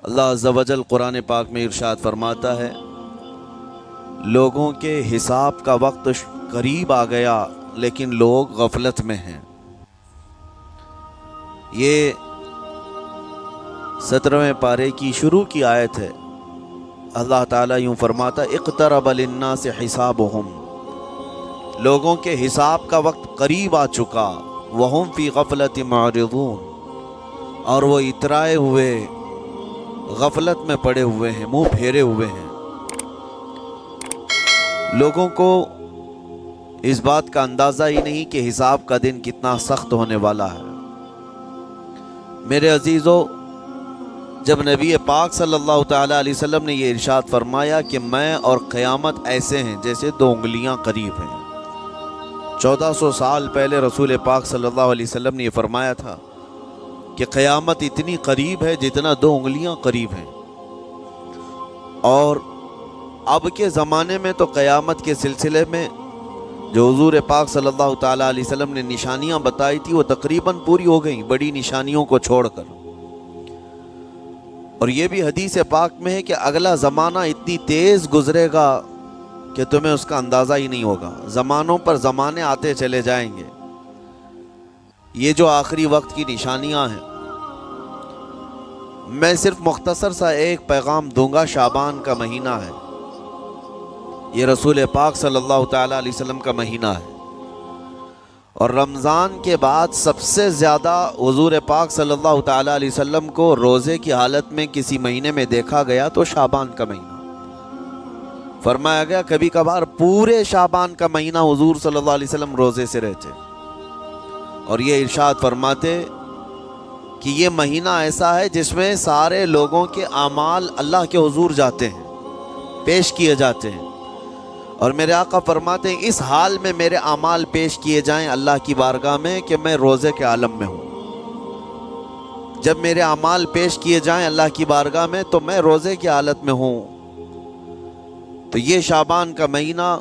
اللہ عز و جل قرآن پاک میں ارشاد فرماتا ہے، لوگوں کے حساب کا وقت قریب آ گیا لیکن لوگ غفلت میں ہیں۔ یہ 17ویں پارے کی شروع کی آیت ہے۔ اللہ تعالیٰ یوں فرماتا، اقترب للناس حسابہم، لوگوں کے حساب کا وقت قریب آ چکا، وہم فی غفلت معرضون، اور وہ اترائے ہوئے غفلت میں پڑے ہوئے ہیں، منہ پھیرے ہوئے ہیں۔ لوگوں کو اس بات کا اندازہ ہی نہیں کہ حساب کا دن کتنا سخت ہونے والا ہے۔ میرے عزیزو، جب نبی پاک صلی اللہ تعالیٰ علیہ وسلم نے یہ ارشاد فرمایا کہ میں اور قیامت ایسے ہیں جیسے دو انگلیاں قریب ہیں، 1400 سال پہلے رسول پاک صلی اللہ علیہ وسلم نے یہ فرمایا تھا کہ قیامت اتنی قریب ہے جتنا دو انگلیاں قریب ہیں۔ اور اب کے زمانے میں تو قیامت کے سلسلے میں جو حضور پاک صلی اللہ تعالیٰ علیہ وسلم نے نشانیاں بتائی تھی وہ تقریباً پوری ہو گئیں، بڑی نشانیوں کو چھوڑ کر۔ اور یہ بھی حدیث پاک میں ہے کہ اگلا زمانہ اتنی تیز گزرے گا کہ تمہیں اس کا اندازہ ہی نہیں ہوگا، زمانوں پر زمانے آتے چلے جائیں گے۔ یہ جو آخری وقت کی نشانیاں ہیں، میں صرف مختصر سا ایک پیغام دوں گا۔ شعبان کا مہینہ ہے، یہ رسول پاک صلی اللہ تعالیٰ علیہ وسلم کا مہینہ ہے، اور رمضان کے بعد سب سے زیادہ حضور پاک صلی اللہ تعالیٰ علیہ وسلم کو روزے کی حالت میں کسی مہینے میں دیکھا گیا تو شعبان کا مہینہ فرمایا گیا۔ کبھی کبھار پورے شعبان کا مہینہ حضور صلی اللہ علیہ وسلم روزے سے رہتے، اور یہ ارشاد فرماتے کہ یہ مہینہ ایسا ہے جس میں سارے لوگوں کے اعمال اللہ کے حضور جاتے ہیں، پیش کیے جاتے ہیں، اور میرے آقا فرماتے ہیں اس حال میں میرے اعمال پیش کیے جائیں اللہ کی بارگاہ میں کہ میں روزے کے عالم میں ہوں۔ جب میرے اعمال پیش کیے جائیں اللہ کی بارگاہ میں تو میں روزے کی حالت میں ہوں۔ تو یہ شعبان کا مہینہ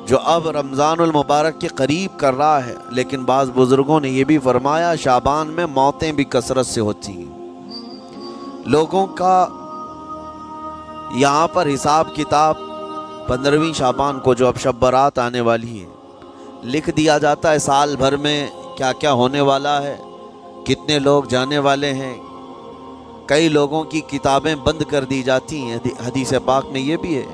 جو اب رمضان المبارک کے قریب کر رہا ہے، لیکن بعض بزرگوں نے یہ بھی فرمایا شعبان میں موتیں بھی کثرت سے ہوتی ہیں۔ لوگوں کا یہاں پر حساب کتاب 15ویں شعبان کو جو اب شب برات آنے والی ہے لکھ دیا جاتا ہے، سال بھر میں کیا کیا ہونے والا ہے، کتنے لوگ جانے والے ہیں۔ کئی لوگوں کی کتابیں بند کر دی جاتی ہیں۔ حدیث پاک میں یہ بھی ہے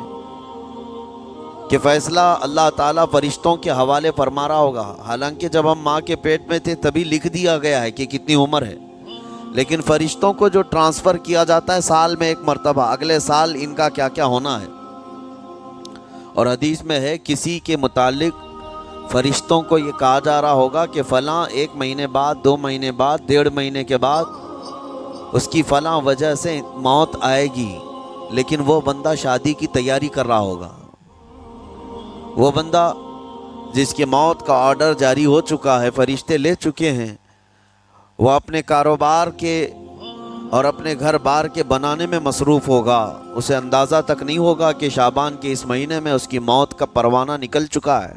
کہ فیصلہ اللہ تعالیٰ فرشتوں کے حوالے فرما رہا ہوگا، حالانکہ جب ہم ماں کے پیٹ میں تھے تبھی لکھ دیا گیا ہے کہ کتنی عمر ہے، لیکن فرشتوں کو جو ٹرانسفر کیا جاتا ہے سال میں ایک مرتبہ، اگلے سال ان کا کیا کیا ہونا ہے۔ اور حدیث میں ہے کسی کے متعلق فرشتوں کو یہ کہا جا رہا ہوگا کہ فلاں 1 مہینے بعد، 2 مہینے بعد، 1.5 مہینے کے بعد اس کی فلاں وجہ سے موت آئے گی، لیکن وہ بندہ شادی کی تیاری کر رہا ہوگا، وہ بندہ جس کی موت کا آرڈر جاری ہو چکا ہے، فرشتے لے چکے ہیں، وہ اپنے کاروبار کے اور اپنے گھر بار کے بنانے میں مصروف ہوگا، اسے اندازہ تک نہیں ہوگا کہ شعبان کے اس مہینے میں اس کی موت کا پروانہ نکل چکا ہے۔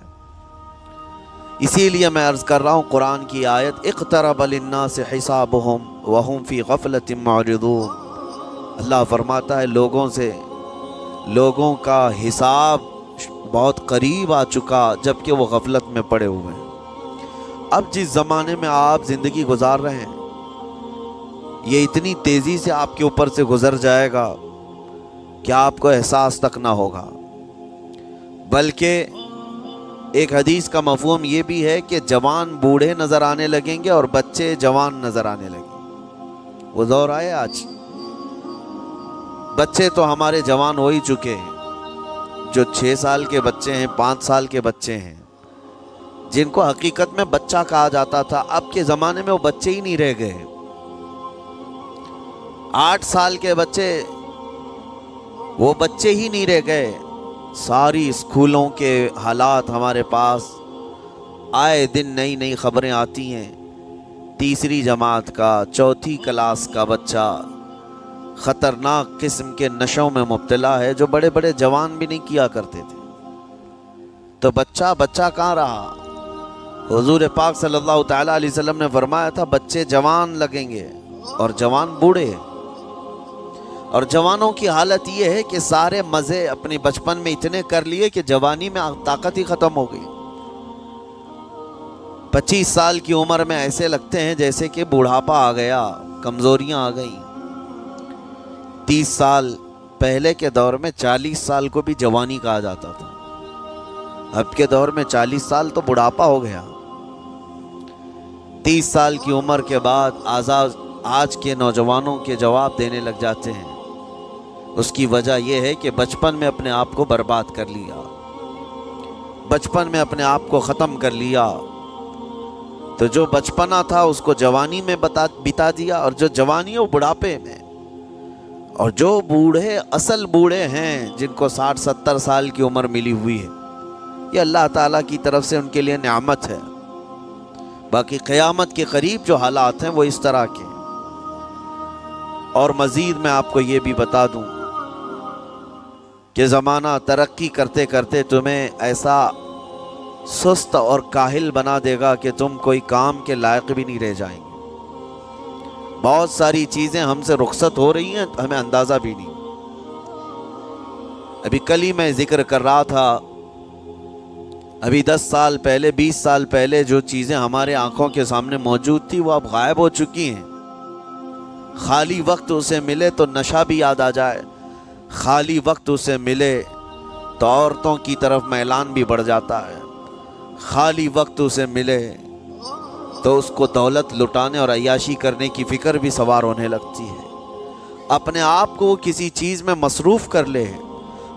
اسی لیے میں عرض کر رہا ہوں قرآن کی آیت، اقترب للناس حسابہم وہم فی غفلت معرضون۔ اللہ فرماتا ہے لوگوں کا حساب بہت قریب آ چکا جبکہ وہ غفلت میں پڑے ہوئے ہیں۔ اب جس زمانے میں آپ زندگی گزار رہے ہیں یہ اتنی تیزی سے آپ کے اوپر سے گزر جائے گا کہ آپ کو احساس تک نہ ہوگا۔ بلکہ ایک حدیث کا مفہوم یہ بھی ہے کہ جوان بوڑھے نظر آنے لگیں گے اور بچے جوان نظر آنے لگیں گے۔ وہ دور آئے آج، بچے تو ہمارے جوان ہو ہی چکے ہیں، جو 6 سال کے بچے ہیں، 5 سال کے بچے ہیں، جن کو حقیقت میں بچہ کہا جاتا تھا، اب کے زمانے میں وہ بچے ہی نہیں رہ گئے۔ 8 سال کے بچے وہ بچے ہی نہیں رہ گئے۔ ساری اسکولوں کے حالات ہمارے پاس آئے دن نئی نئی خبریں آتی ہیں۔ 3ری جماعت کا، 4تھی کلاس کا بچہ خطرناک قسم کے نشوں میں مبتلا ہے جو بڑے بڑے جوان بھی نہیں کیا کرتے تھے۔ تو بچہ کہاں رہا؟ حضور پاک صلی اللہ تعالیٰ علیہ وسلم نے فرمایا تھا بچے جوان لگیں گے اور جوان بوڑھے، اور جوانوں کی حالت یہ ہے کہ سارے مزے اپنے بچپن میں اتنے کر لیے کہ جوانی میں طاقت ہی ختم ہو گئی۔ 25 سال کی عمر میں ایسے لگتے ہیں جیسے کہ بوڑھاپا آ گیا، کمزوریاں آ گئیں۔ 30 سال پہلے کے دور میں 40 سال کو بھی جوانی کہا جاتا تھا، اب کے دور میں 40 سال تو بڑھاپا ہو گیا۔ 30 سال کی عمر کے بعد آج کے نوجوانوں کے جواب دینے لگ جاتے ہیں۔ اس کی وجہ یہ ہے کہ بچپن میں اپنے آپ کو برباد کر لیا، بچپن میں اپنے آپ کو ختم کر لیا، تو جو بچپنا تھا اس کو جوانی میں بتا دیا، اور جو جوانی ہے وہ بڑھاپے میں۔ اور جو بوڑھے اصل بوڑھے ہیں جن کو 60-70 سال کی عمر ملی ہوئی ہے، یہ اللہ تعالیٰ کی طرف سے ان کے لیے نعمت ہے۔ باقی قیامت کے قریب جو حالات ہیں وہ اس طرح کے ہیں۔ اور مزید میں آپ کو یہ بھی بتا دوں کہ زمانہ ترقی کرتے کرتے تمہیں ایسا سست اور کاہل بنا دے گا کہ تم کوئی کام کے لائق بھی نہیں رہ جائیں گے۔ بہت ساری چیزیں ہم سے رخصت ہو رہی ہیں، ہمیں اندازہ بھی نہیں۔ ابھی کل ہی میں ذکر کر رہا تھا، ابھی 10 سال پہلے 20 سال پہلے جو چیزیں ہمارے آنکھوں کے سامنے موجود تھی وہ اب غائب ہو چکی ہیں۔ خالی وقت اسے ملے تو نشہ بھی یاد آ جائے، خالی وقت اسے ملے تو عورتوں کی طرف میلان بھی بڑھ جاتا ہے، خالی وقت اسے ملے تو اس کو دولت لٹانے اور عیاشی کرنے کی فکر بھی سوار ہونے لگتی ہے۔ اپنے آپ کو وہ کسی چیز میں مصروف کر لے،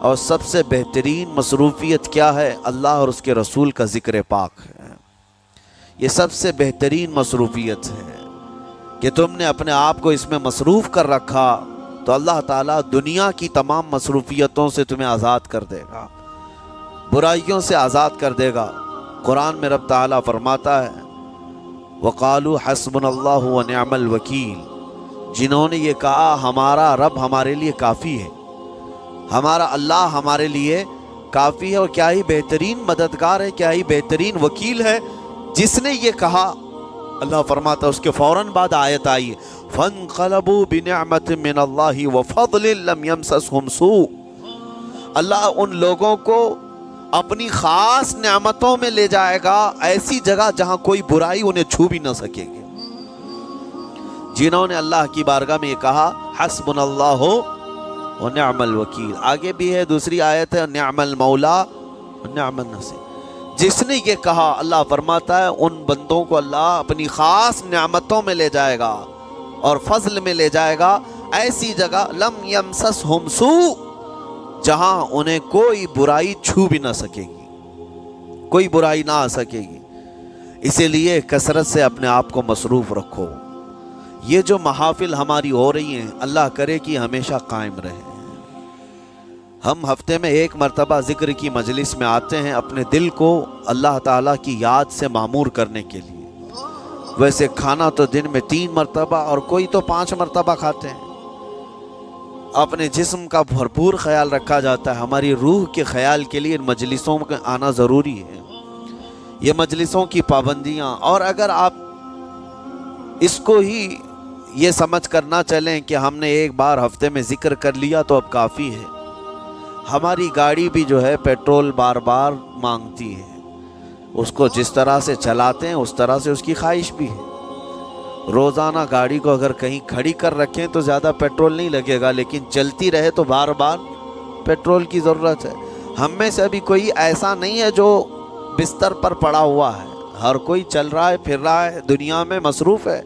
اور سب سے بہترین مصروفیت کیا ہے؟ اللہ اور اس کے رسول کا ذکر پاک ہے۔ یہ سب سے بہترین مصروفیت ہے کہ تم نے اپنے آپ کو اس میں مصروف کر رکھا تو اللہ تعالیٰ دنیا کی تمام مصروفیتوں سے تمہیں آزاد کر دے گا، برائیوں سے آزاد کر دے گا۔ قرآن میں رب تعالیٰ فرماتا ہے وَقَالُوا حَسْبُنَا اللَّهُ وَنِعْمَ الْوَكِيلُ، جنہوں نے یہ کہا ہمارا رب ہمارے لیے کافی ہے، ہمارا اللہ ہمارے لیے کافی ہے، اور کیا ہی بہترین مددگار ہے، کیا ہی بہترین وکیل ہے جس نے یہ کہا۔ اللہ فرماتا ہے اس کے فوراً بعد آیت آئی فَانْقَلَبُوا بِنِعْمَةٍ مِّنَ اللَّهِ وَفَضْلٍ لَمْ يَمْسَسْهُمْ سُوءٌ، اللہ ان لوگوں کو اپنی خاص نعمتوں میں لے جائے گا، ایسی جگہ جہاں کوئی برائی انہیں چھو بھی نہ سکے گی۔ جنہوں نے اللہ کی بارگاہ میں یہ کہا حسبنا اللہ ونعم الوکیل، آگے بھی ہے دوسری آیت ہے نعم المولا ونعم النصیر، جس نے یہ کہا اللہ فرماتا ہے ان بندوں کو اللہ اپنی خاص نعمتوں میں لے جائے گا اور فضل میں لے جائے گا، ایسی جگہ لم یمسسہم سوء، جہاں انہیں کوئی برائی چھو بھی نہ سکے گی، کوئی برائی نہ آ سکے گی۔ اسی لیے کثرت سے اپنے آپ کو مصروف رکھو۔ یہ جو محافل ہماری ہو رہی ہیں اللہ کرے کہ ہمیشہ قائم رہے۔ ہم ہفتے میں 1 مرتبہ ذکر کی مجلس میں آتے ہیں اپنے دل کو اللہ تعالیٰ کی یاد سے معمور کرنے کے لیے۔ ویسے کھانا تو دن میں 3 مرتبہ اور کوئی تو 5 مرتبہ کھاتے ہیں۔ اپنے جسم کا بھرپور خیال رکھا جاتا ہے، ہماری روح کے خیال کے لیے ان مجلسوں میں آنا ضروری ہے۔ یہ مجلسوں کی پابندیاں، اور اگر آپ اس کو ہی یہ سمجھ کر نہ چلیں کہ ہم نے ایک بار ہفتے میں ذکر کر لیا تو اب کافی ہے۔ ہماری گاڑی بھی جو ہے پیٹرول بار بار مانگتی ہے، اس کو جس طرح سے چلاتے ہیں اس طرح سے اس کی خواہش بھی ہے۔ روزانہ گاڑی کو اگر کہیں کھڑی کر رکھیں تو زیادہ پیٹرول نہیں لگے گا، لیکن چلتی رہے تو بار بار پیٹرول کی ضرورت ہے۔ ہم میں سے ابھی کوئی ایسا نہیں ہے جو بستر پر پڑا ہوا ہے، ہر کوئی چل رہا ہے، پھر رہا ہے، دنیا میں مصروف ہے۔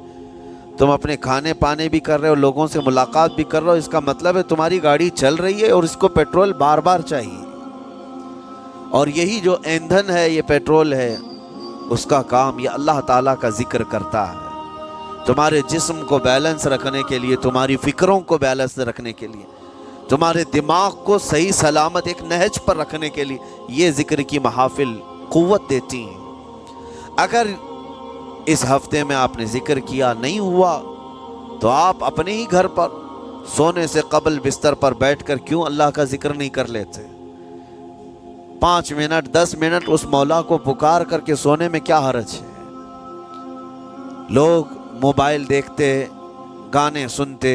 تم اپنے کھانے پانے بھی کر رہے ہو، لوگوں سے ملاقات بھی کر رہے ہو، اس کا مطلب ہے تمہاری گاڑی چل رہی ہے اور اس کو پیٹرول بار بار چاہیے۔ اور یہی جو ایندھن ہے، یہ پیٹرول ہے، اس کا کام یہ اللہ تعالیٰ کا ذکر کرتا ہے۔ تمہارے جسم کو بیلنس رکھنے کے لیے، تمہاری فکروں کو بیلنس رکھنے کے لیے، تمہارے دماغ کو صحیح سلامت ایک نہج پر رکھنے کے لیے یہ ذکر کی محافل قوت دیتی ہیں۔ اگر اس ہفتے میں آپ نے ذکر کیا نہیں ہوا تو آپ اپنے ہی گھر پر سونے سے قبل بستر پر بیٹھ کر کیوں اللہ کا ذکر نہیں کر لیتے؟ 5 منٹ 10 منٹ اس مولا کو پکار کر کے سونے میں کیا حرج ہے؟ لوگ موبائل دیکھتے، گانے سنتے،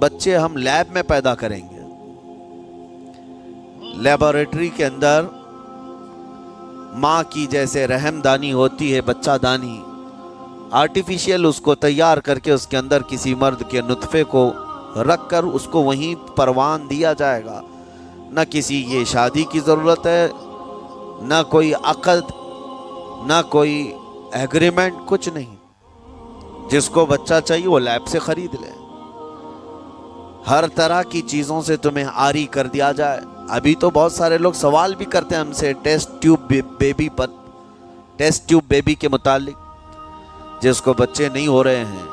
بچے ہم لیب میں پیدا کریں گے، لیبارٹری کے اندر ماں کی جیسے رحم دانی ہوتی ہے، بچہ دانی، آرٹیفیشیل اس کو تیار کر کے اس کے اندر کسی مرد کے نطفے کو رکھ کر اس کو وہیں پروان دیا جائے گا۔ نہ کسی یہ شادی کی ضرورت ہے، نہ کوئی عقد، نہ کوئی ایگریمنٹ، کچھ نہیں۔ جس کو بچہ چاہیے وہ لیب سے خرید لے، ہر طرح کی چیزوں سے تمہیں آری کر دیا جائے۔ ابھی تو بہت سارے لوگ سوال بھی کرتے ہیں ہم سے ٹیسٹ ٹیوب بیبی کے متعلق، جس کو بچے نہیں ہو رہے ہیں،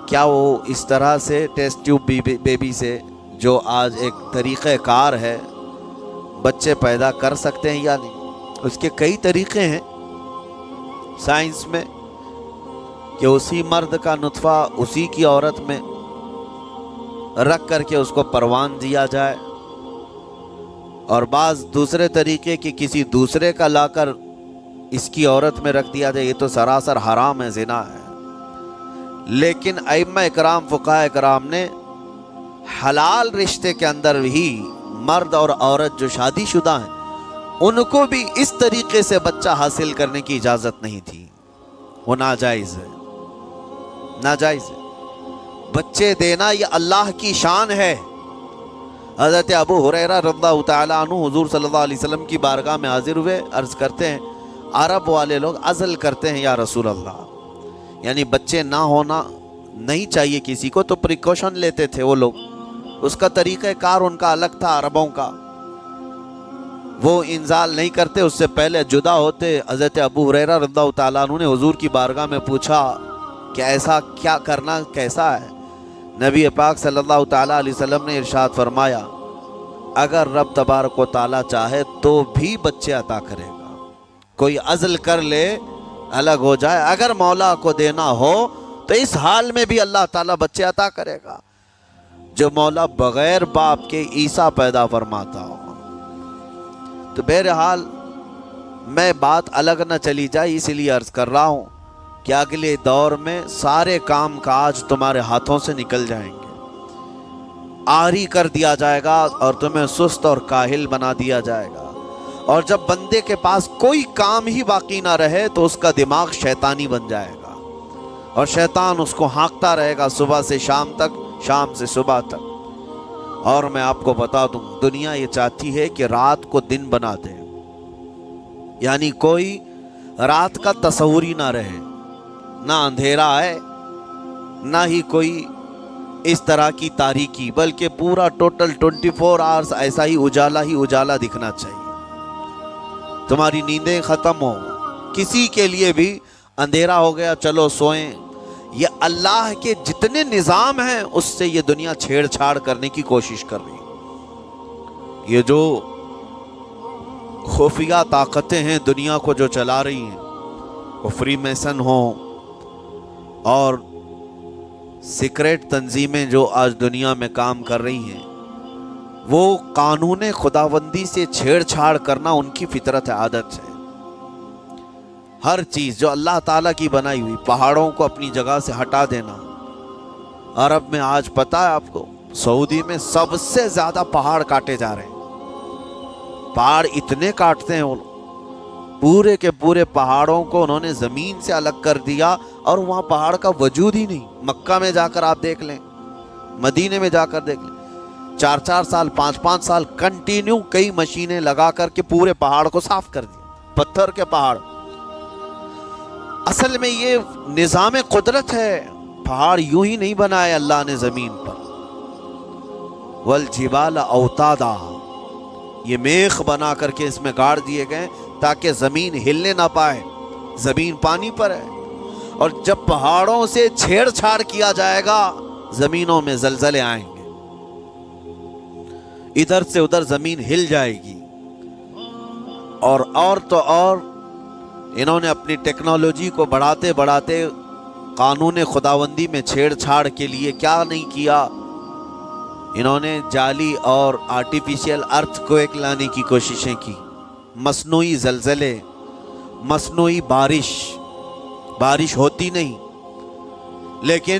کیا وہ اس طرح سے ٹیسٹ ٹیوب بیبی سے، جو آج ایک طریقہ کار ہے، بچے پیدا کر سکتے ہیں یا نہیں؟ اس کے کئی طریقے ہیں سائنس میں، کہ اسی مرد کا نطفہ اسی کی عورت میں رکھ کر کے اس کو پروان دیا جائے، اور بعض دوسرے طریقے کہ کسی دوسرے کا لا کر اس کی عورت میں رکھ دیا جائے۔ یہ تو سراسر حرام ہے، زنا ہے۔ لیکن ائمہ اکرام، فقہاء اکرام نے حلال رشتے کے اندر ہی مرد اور عورت جو شادی شدہ ہیں ان کو بھی اس طریقے سے بچہ حاصل کرنے کی اجازت نہیں تھی، وہ ناجائز ہے، ناجائز ہے۔ بچے دینا یہ اللہ کی شان ہے۔ حضرت ابو ہریرہ رضی اللہ تعالیٰ عنہ حضور صلی اللہ علیہ وسلم کی بارگاہ میں حاضر ہوئے، عرض کرتے ہیں عرب والے لوگ عزل کرتے ہیں یا رسول اللہ، یعنی بچے نہ ہونا نہیں چاہیے کسی کو، تو پریکاشن لیتے تھے وہ لوگ، اس کا طریقہ کار ان کا الگ تھا عربوں کا، وہ انزال نہیں کرتے، اس سے پہلے جدا ہوتے۔ حضرت ابو ہریرہ رضی اللہ تعالیٰ عنہ نے حضور کی بارگاہ میں پوچھا کہ ایسا کیا کرنا کیسا ہے؟ نبی پاک صلی اللہ تعالیٰ علیہ وسلم نے ارشاد فرمایا اگر رب تبارک و تعالیٰ چاہے تو بھی بچے عطا کرے گا، کوئی عزل کر لے الگ ہو جائے، اگر مولا کو دینا ہو تو اس حال میں بھی اللہ تعالیٰ بچے عطا کرے گا، جو مولا بغیر باپ کے عیسیٰ پیدا فرماتا ہو۔ تو بہرحال میں بات الگ نہ چلی جائے، اس لیے عرض کر رہا ہوں کہ اگلے دور میں سارے کام کاج تمہارے ہاتھوں سے نکل جائیں گے، آری کر دیا جائے گا اور تمہیں سست اور کاہل بنا دیا جائے گا، اور جب بندے کے پاس کوئی کام ہی باقی نہ رہے تو اس کا دماغ شیطانی بن جائے گا، اور شیطان اس کو ہانکتا رہے گا صبح سے شام تک، شام سے صبح تک۔ اور میں آپ کو بتا دوں دنیا یہ چاہتی ہے کہ رات کو دن بنا دے، یعنی کوئی رات کا تصور ہی نہ رہے، نہ اندھیرا ہے نہ ہی کوئی اس طرح کی تاریکی، بلکہ پورا ٹوٹل 24 آورز ایسا ہی اجالا دکھنا چاہیے۔ تمہاری نیندیں ختم ہو، کسی کے لیے بھی اندھیرا ہو گیا چلو سوئیں، یہ اللہ کے جتنے نظام ہیں اس سے یہ دنیا چھیڑ چھاڑ کرنے کی کوشش کر رہی۔ یہ جو خفیہ طاقتیں ہیں دنیا کو جو چلا رہی ہیں، وہ فری میسن ہوں اور سیکریٹ تنظیمیں جو آج دنیا میں کام کر رہی ہیں، وہ قانون خداوندی سے چھیڑ چھاڑ کرنا ان کی فطرت عادت ہے۔ ہر چیز جو اللہ تعالیٰ کی بنائی ہوئی، پہاڑوں کو اپنی جگہ سے ہٹا دینا۔ عرب میں آج پتہ ہے آپ کو، سعودی میں سب سے زیادہ پہاڑ کاٹے جا رہے ہیں، پہاڑ اتنے کاٹتے ہیں وہ لوگ، پورے کے پورے پہاڑوں کو انہوں نے زمین سے الگ کر دیا، اور وہاں پہاڑ کا وجود ہی نہیں۔ مکہ میں جا کر آپ دیکھ لیں، مدینے میں جا کر دیکھ لیں، 4 سال 5 سال کنٹینیو کئی مشینیں لگا کر کے پورے پہاڑ کو صاف کر دیا، پتھر کے پہاڑ۔ اصل میں یہ نظام قدرت ہے، پہاڑ یوں ہی نہیں بنائے اللہ نے زمین پر۔ والجبال اوتادا، یہ میخ بنا کر کے اس میں گاڑ دیے گئے تاکہ زمین ہلنے نہ پائے، زمین پانی پر ہے، اور جب پہاڑوں سے چھیڑ چھاڑ کیا جائے گا زمینوں میں زلزلے آئیں گے، ادھر سے ادھر زمین ہل جائے گی۔ اور تو اور انہوں نے اپنی ٹیکنالوجی کو بڑھاتے بڑھاتے قانون خداوندی میں چھیڑ چھاڑ کے لیے کیا نہیں کیا، انہوں نے جعلی اور آرٹیفیشل ارتھ کویک لانے کی کوششیں کی، مصنوعی زلزلے، مصنوعی بارش ہوتی نہیں، لیکن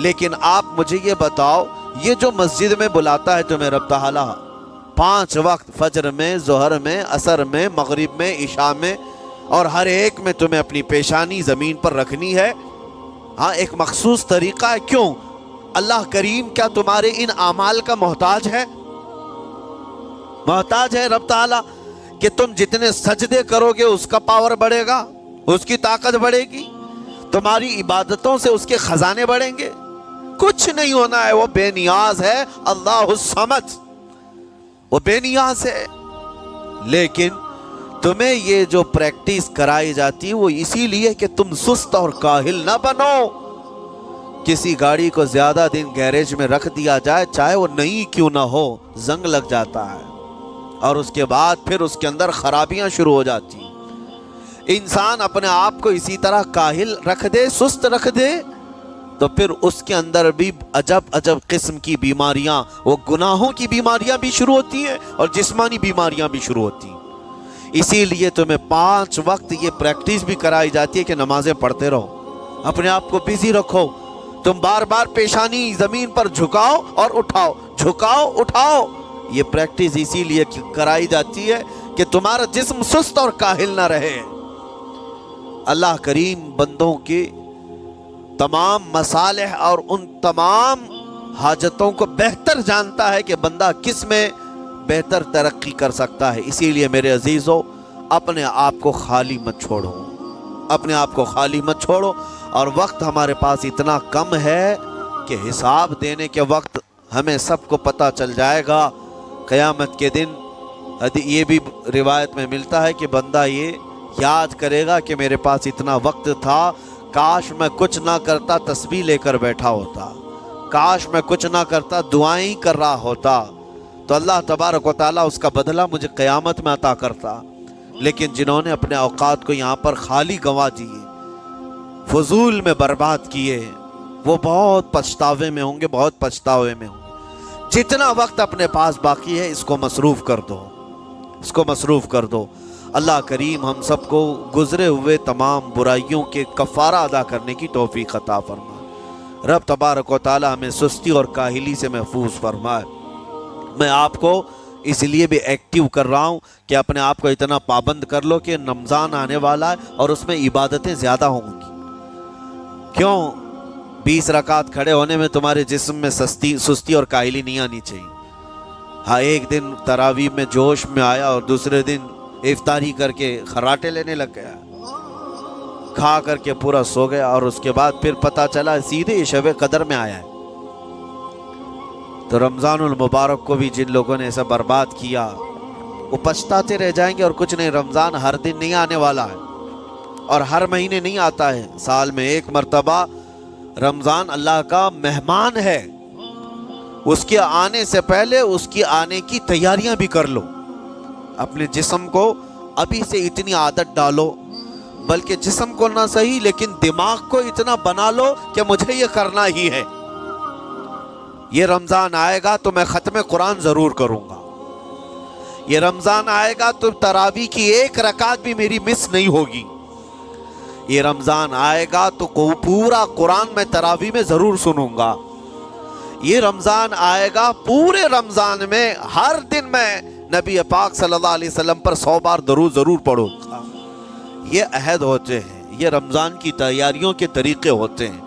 لیکن آپ مجھے یہ بتاؤ، یہ جو مسجد میں بلاتا ہے تمہیں رب تعالیٰ 5 وقت، فجر میں، ظہر میں، عصر میں، مغرب میں، عشاء میں، اور ہر ایک میں تمہیں اپنی پیشانی زمین پر رکھنی ہے، ہاں ایک مخصوص طریقہ ہے، کیوں؟ اللہ کریم کیا تمہارے ان اعمال کا محتاج ہے؟ محتاج ہے رب تعالیٰ کہ تم جتنے سجدے کرو گے اس کا پاور بڑھے گا، اس کی طاقت بڑھے گی، تمہاری عبادتوں سے اس کے خزانے بڑھیں گے؟ کچھ نہیں ہونا ہے، وہ بے نیاز ہے، اللہ الصمد، وہ بے نیاز ہے۔ لیکن تمہیں یہ جو پریکٹس کرائی جاتی ہے وہ اسی لیے کہ تم سست اور کاہل نہ بنو۔ کسی گاڑی کو زیادہ دن گیریج میں رکھ دیا جائے، چاہے وہ نئی کیوں نہ ہو، زنگ لگ جاتا ہے اور اس کے بعد پھر اس کے اندر خرابیاں شروع ہو جاتی ہیں۔ انسان اپنے آپ کو اسی طرح کاہل رکھ دے، سست رکھ دے، تو پھر اس کے اندر بھی عجب عجب قسم کی بیماریاں، وہ گناہوں کی بیماریاں بھی شروع ہوتی ہیں اور جسمانی بیماریاں بھی شروع ہوتی ہیں۔ اسی لیے تمہیں 5 وقت یہ پریکٹس بھی کرائی جاتی ہے کہ نمازیں پڑھتے رہو، اپنے آپ کو بزی رکھو، تم بار بار پیشانی زمین پر جھکاؤ اور اٹھاؤ، جھکاؤ اٹھاؤ۔ یہ پریکٹس اسی لیے کرائی جاتی ہے کہ تمہارا جسم سست اور کاہل نہ رہے۔ اللہ کریم بندوں کے تمام مصالح اور ان تمام حاجتوں کو بہتر جانتا ہے کہ بندہ کس میں بہتر ترقی کر سکتا ہے۔ اسی لیے میرے عزیزو، اپنے آپ کو خالی مت چھوڑو، اپنے آپ کو خالی مت چھوڑو۔ اور وقت ہمارے پاس اتنا کم ہے کہ حساب دینے کے وقت ہمیں سب کو پتہ چل جائے گا قیامت کے دن۔ یہ بھی روایت میں ملتا ہے کہ بندہ یہ یاد کرے گا کہ میرے پاس اتنا وقت تھا، کاش میں کچھ نہ کرتا، تسبیح لے کر بیٹھا ہوتا، کاش میں کچھ نہ کرتا، دعائیں ہی کر رہا ہوتا، تو اللہ تبارک و تعالیٰ اس کا بدلہ مجھے قیامت میں عطا کرتا۔ لیکن جنہوں نے اپنے اوقات کو یہاں پر خالی گنوا دیے، فضول میں برباد کیے، وہ بہت پچھتاوے میں ہوں گے، بہت پچھتاوے میں ہوں گے۔ جتنا وقت اپنے پاس باقی ہے اس کو مصروف کر دو، اس کو مصروف کر دو۔ اللہ کریم ہم سب کو گزرے ہوئے تمام برائیوں کے کفارہ ادا کرنے کی توفیق عطا فرمائے۔ رب تبارک و تعالی ہمیں سستی اور کاہلی سے محفوظ فرمائے۔ میں آپ کو اس لیے بھی ایکٹیو کر رہا ہوں کہ اپنے آپ کو اتنا پابند کر لو کہ رمضان آنے والا ہے اور اس میں عبادتیں زیادہ ہوں گی۔ کیوں؟ 20 رکعت کھڑے ہونے میں تمہارے جسم میں سستی اور کاہلی نہیں آنی چاہیے۔ ہاں ایک دن تراویح میں جوش میں آیا اور دوسرے دن افطاری کر کے خراٹے لینے لگ گیا، کھا کر کے پورا سو گیا، اور اس کے بعد پھر پتہ چلا سیدھے شب قدر میں آیا ہے۔ تو رمضان المبارک کو بھی جن لوگوں نے ایسا برباد کیا وہ پچھتاتے رہ جائیں گے۔ اور کچھ نہیں، رمضان ہر دن نہیں آنے والا ہے اور ہر مہینے نہیں آتا ہے، سال میں ایک مرتبہ رمضان اللہ کا مہمان ہے۔ اس کے آنے سے پہلے اس کی آنے کی تیاریاں بھی کر لو، اپنے جسم کو ابھی سے اتنی عادت ڈالو، بلکہ جسم کو نہ صحیح لیکن دماغ کو اتنا بنا لو کہ مجھے یہ کرنا ہی ہے۔ یہ رمضان آئے گا تو میں ختم قرآن ضرور کروں گا، یہ رمضان آئے گا تو تراویح کی 1 رکعت بھی میری مس نہیں ہوگی، یہ رمضان آئے گا تو پورا قرآن میں تراویح میں ضرور سنوں گا، یہ رمضان آئے گا پورے رمضان میں ہر دن میں نبی پاک صلی اللہ علیہ وسلم پر 100 بار درود ضرور پڑھوں گا۔ یہ عہد ہوتے ہیں، یہ رمضان کی تیاریوں کے طریقے ہوتے ہیں۔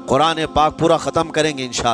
قرآن پاک پورا ختم کریں گے انشاءاللہ۔